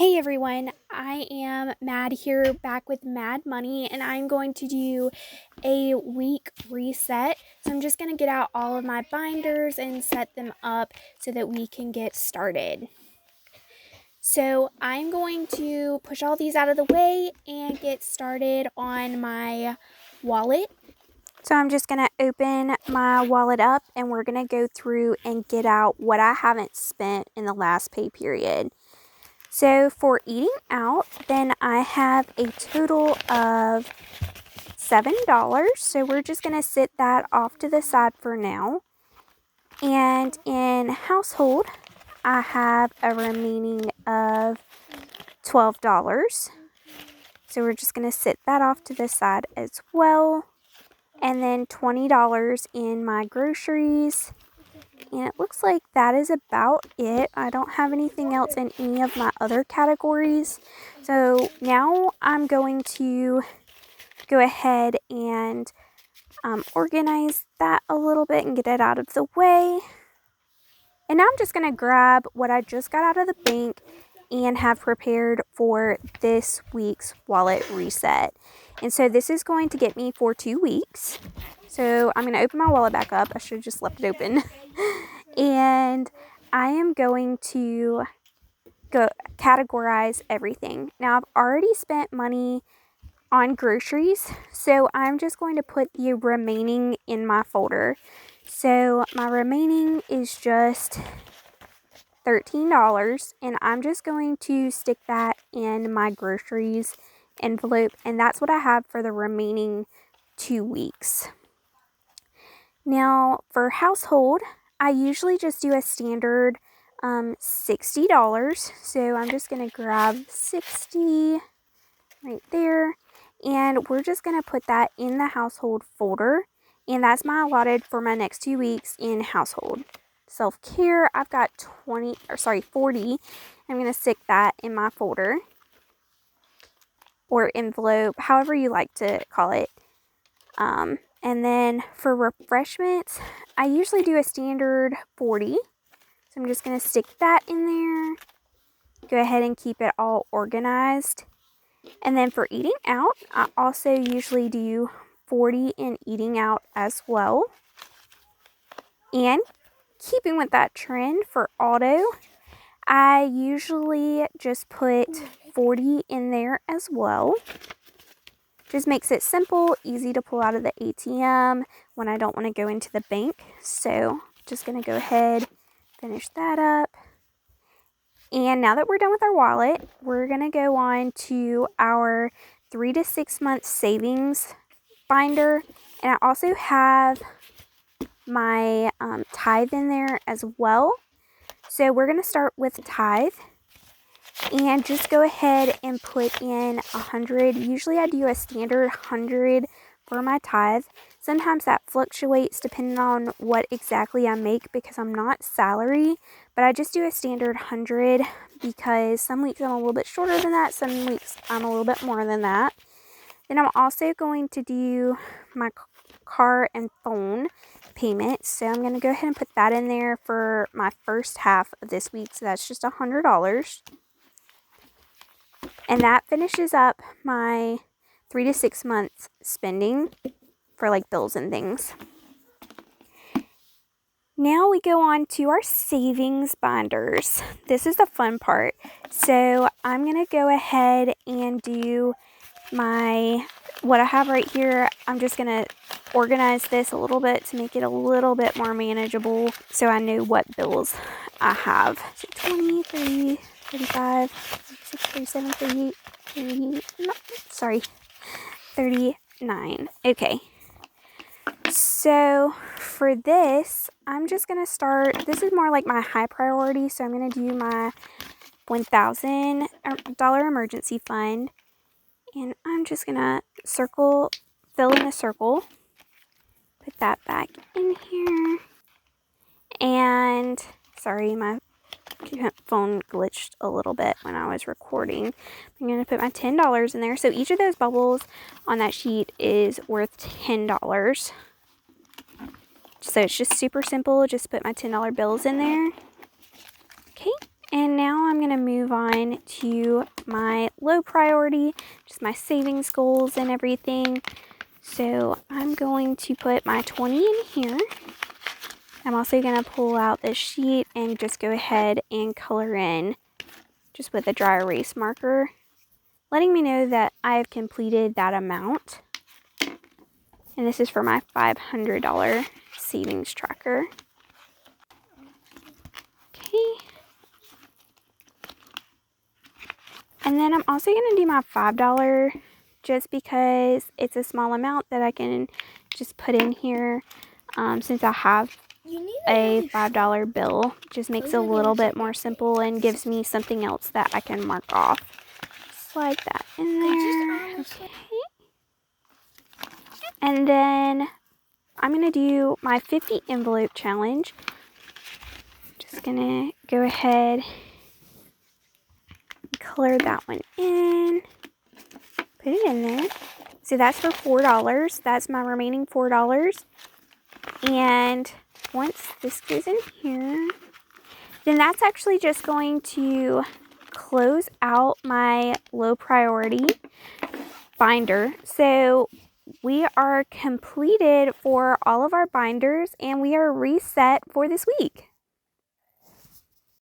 Hey everyone, I am Mad here back with Mad Money and I'm going to do a week reset. So I'm just going to get out all of my binders and set them up so that we can get started. So I'm going to push all these out of the way and get started on my wallet. So I'm just going to open my wallet up and we're going to go through and get out what I haven't spent in the last pay period. So for eating out, then I have a total of $7. So we're just going to sit that off to the side for now. And in household, I have a remaining of $12. So we're just going to sit that off to the side as well. And then $20 in my groceries. And it looks like that is about it. I don't have anything else in any of my other categories. So now I'm going to go ahead and organize that a little bit and get it out of the way. And now I'm just going to grab what I just got out of the bank and have prepared for this week's wallet reset. And so this is going to get me for 2 weeks. So I'm going to open my wallet back up. I should have just left it open. And I am going to go categorize everything. Now I've already spent money on groceries, so I'm just going to put the remaining in my folder. So my remaining is just $13, and I'm just going to stick that in my groceries envelope, and that's what I have for the remaining 2 weeks. Now for household, I usually just do a standard $60. So I'm just going to grab 60 right there. And we're just going to put that in the household folder. And that's my allotted for my next 2 weeks in household. Self-care, I've got 40. I'm going to stick that in my folder or envelope, however you like to call it. And then for refreshments, I usually do a standard 40. So I'm just going to stick that in there. Go ahead and keep it all organized. And then for eating out, I also usually do 40 in eating out as well. And keeping with that trend for auto, I usually just put 40 in there as well. Just makes it simple, easy to pull out of the ATM when I don't want to go into the bank. So just going to go ahead, finish that up. And now that we're done with our wallet, we're going to go on to our 3 to 6 month savings binder. And I also have my tithe in there as well. So we're going to start with tithe. And just go ahead and put in 100. Usually I do a standard 100 for my tithe. Sometimes that fluctuates depending on what exactly I make because I'm not salary. But I just do a standard 100 because some weeks I'm a little bit shorter than that. Some weeks I'm a little bit more than that. Then I'm also going to do my car and phone payments. So I'm going to go ahead and put that in there for my first half of this week. So that's just $100. And that finishes up my 3 to 6 months spending for like bills and things. Now we go on to our savings binders. This is the fun part. So I'm going to go ahead and do what I have right here. I'm just going to organize this a little bit to make it a little bit more manageable so I know what bills I have. So 20, 30, 35, 36, 37, 38, 39. Okay. So for this, I'm just going to start, this is more like my high priority, so I'm going to do my $1,000 emergency fund. And I'm just going to fill in a circle, put that back in here. And, sorry, my phone glitched a little bit when I was recording. I'm going to put my $10 in there. So each of those bubbles on that sheet is worth $10. So it's just super simple. Just put my $10 bills in there. Okay. And now I'm going to move on on to my low priority, just my savings goals and everything. So I'm going to put my 20 in here. I'm also going to pull out this sheet and just go ahead and color in just with a dry erase marker, letting me know that I've completed that amount. And this is for my $500 savings tracker. Okay. And then I'm also going to do my $5 just because it's a small amount that I can just put in here since I have a $5 bill. Just makes it a little bit more simple and gives me something else that I can mark off. Slide that in there. Okay. And then I'm going to do my 50 envelope challenge. Just going to go ahead and color that one in. Put it in there. So that's for $4. That's my remaining $4. And once this goes in here, then that's actually just going to close out my low priority binder. So we are completed for all of our binders and we are reset for this week.